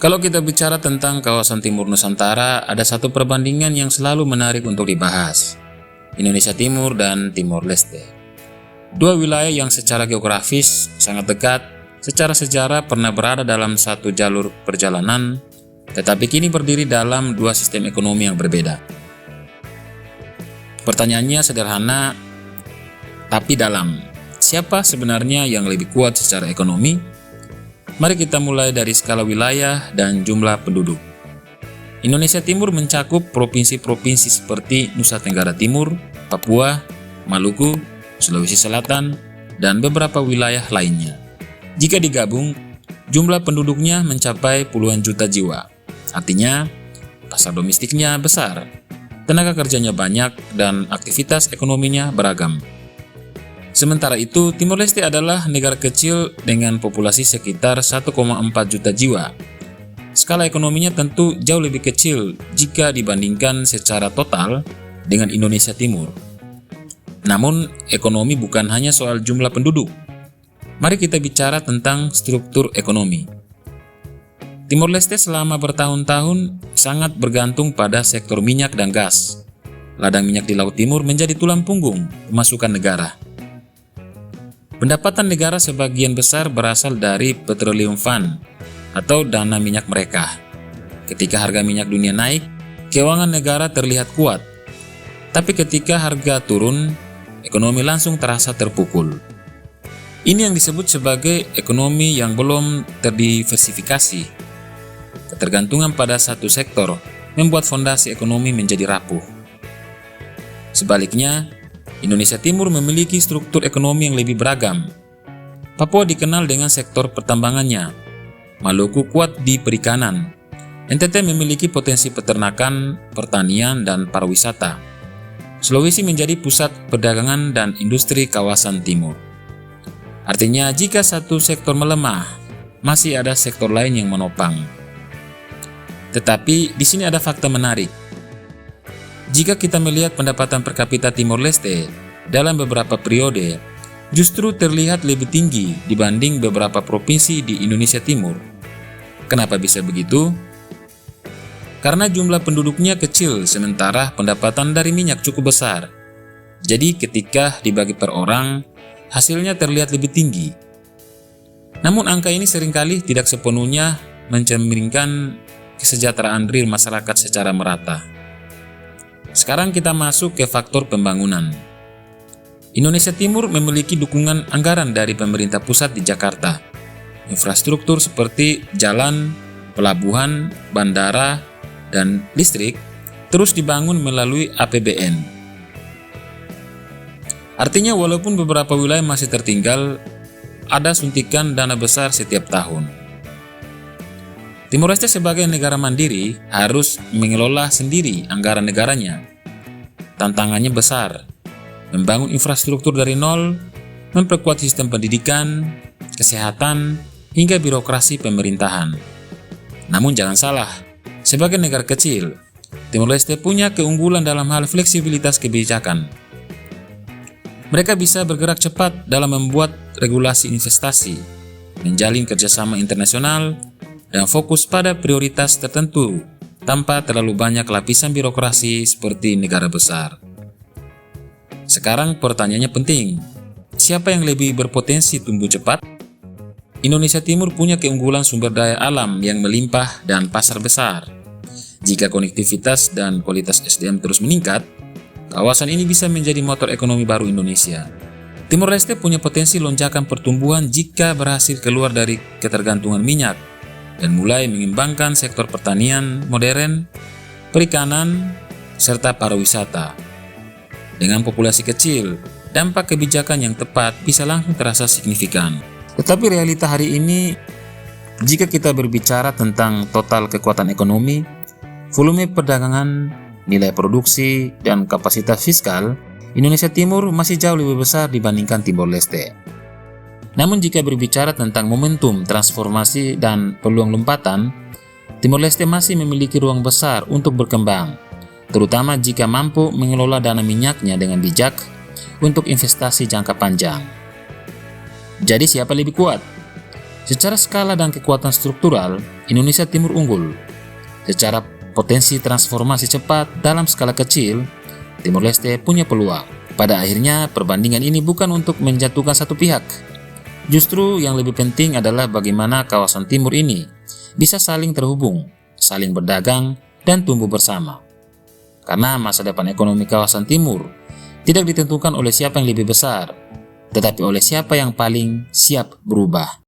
Kalau kita bicara tentang kawasan Timur Nusantara, ada satu perbandingan yang selalu menarik untuk dibahas. Indonesia Timur dan Timor Leste. Dua wilayah yang secara geografis sangat dekat, secara sejarah pernah berada dalam satu jalur perjalanan, tetapi kini berdiri dalam dua sistem ekonomi yang berbeda. Pertanyaannya sederhana, tapi dalam. Siapa sebenarnya yang lebih kuat secara ekonomi? Mari kita mulai dari skala wilayah dan jumlah penduduk. Indonesia Timur mencakup provinsi-provinsi seperti Nusa Tenggara Timur, Papua, Maluku, Sulawesi Selatan, dan beberapa wilayah lainnya. Jika digabung, jumlah penduduknya mencapai puluhan juta jiwa. Artinya, pasar domestiknya besar, tenaga kerjanya banyak, dan aktivitas ekonominya beragam. Sementara itu, Timor Leste adalah negara kecil dengan populasi sekitar 1,4 juta jiwa. Skala ekonominya tentu jauh lebih kecil jika dibandingkan secara total dengan Indonesia Timur. Namun, ekonomi bukan hanya soal jumlah penduduk. Mari kita bicara tentang struktur ekonomi. Timor Leste selama bertahun-tahun sangat bergantung pada sektor minyak dan gas. Ladang minyak di Laut Timur menjadi tulang punggung pemasukan negara. Pendapatan negara sebagian besar berasal dari petroleum fund atau dana minyak mereka. Ketika harga minyak dunia naik, keuangan negara terlihat kuat. Tapi ketika harga turun, ekonomi langsung terasa terpukul. Ini yang disebut sebagai ekonomi yang belum terdiversifikasi. Ketergantungan pada satu sektor membuat fondasi ekonomi menjadi rapuh. Sebaliknya, Indonesia Timur memiliki struktur ekonomi yang lebih beragam. Papua dikenal dengan sektor pertambangannya. Maluku kuat di perikanan. NTT memiliki potensi peternakan, pertanian, dan pariwisata. Sulawesi menjadi pusat perdagangan dan industri kawasan timur. Artinya, jika satu sektor melemah, masih ada sektor lain yang menopang. Tetapi di sini ada fakta menarik. Jika kita melihat pendapatan per kapita Timor Leste dalam beberapa periode, justru terlihat lebih tinggi dibanding beberapa provinsi di Indonesia Timur. Kenapa bisa begitu? Karena jumlah penduduknya kecil sementara pendapatan dari minyak cukup besar. Jadi ketika dibagi per orang, hasilnya terlihat lebih tinggi. Namun angka ini seringkali tidak sepenuhnya mencerminkan kesejahteraan real masyarakat secara merata. Sekarang kita masuk ke faktor pembangunan. Indonesia Timur memiliki dukungan anggaran dari pemerintah pusat di Jakarta. Infrastruktur seperti jalan, pelabuhan, bandara, dan listrik terus dibangun melalui APBN. Artinya walaupun beberapa wilayah masih tertinggal, ada suntikan dana besar setiap tahun. Timor Leste sebagai negara mandiri harus mengelola sendiri anggaran negaranya. Tantangannya besar, membangun infrastruktur dari nol, memperkuat sistem pendidikan, kesehatan, hingga birokrasi pemerintahan. Namun jangan salah, sebagai negara kecil, Timor Leste punya keunggulan dalam hal fleksibilitas kebijakan. Mereka bisa bergerak cepat dalam membuat regulasi investasi, menjalin kerjasama internasional, dan fokus pada prioritas tertentu tanpa terlalu banyak lapisan birokrasi seperti negara besar. Sekarang pertanyaannya penting, siapa yang lebih berpotensi tumbuh cepat? Indonesia Timur punya keunggulan sumber daya alam yang melimpah dan pasar besar. Jika konektivitas dan kualitas SDM terus meningkat, kawasan ini bisa menjadi motor ekonomi baru Indonesia. Timor Leste punya potensi lonjakan pertumbuhan jika berhasil keluar dari ketergantungan minyak dan mulai mengembangkan sektor pertanian modern, perikanan, serta pariwisata. Dengan populasi kecil, dampak kebijakan yang tepat bisa langsung terasa signifikan. Tetapi realita hari ini, jika kita berbicara tentang total kekuatan ekonomi, volume perdagangan, nilai produksi, dan kapasitas fiskal, Indonesia Timur masih jauh lebih besar dibandingkan Timor Leste. Namun jika berbicara tentang momentum transformasi dan peluang lompatan, Timor Leste masih memiliki ruang besar untuk berkembang, terutama jika mampu mengelola dana minyaknya dengan bijak untuk investasi jangka panjang. Jadi siapa lebih kuat? Secara skala dan kekuatan struktural, Indonesia Timur unggul. Secara potensi transformasi cepat dalam skala kecil, Timor Leste punya peluang. Pada akhirnya, perbandingan ini bukan untuk menjatuhkan satu pihak. Justru yang lebih penting adalah bagaimana kawasan timur ini bisa saling terhubung, saling berdagang, dan tumbuh bersama. Karena masa depan ekonomi kawasan timur tidak ditentukan oleh siapa yang lebih besar, tetapi oleh siapa yang paling siap berubah.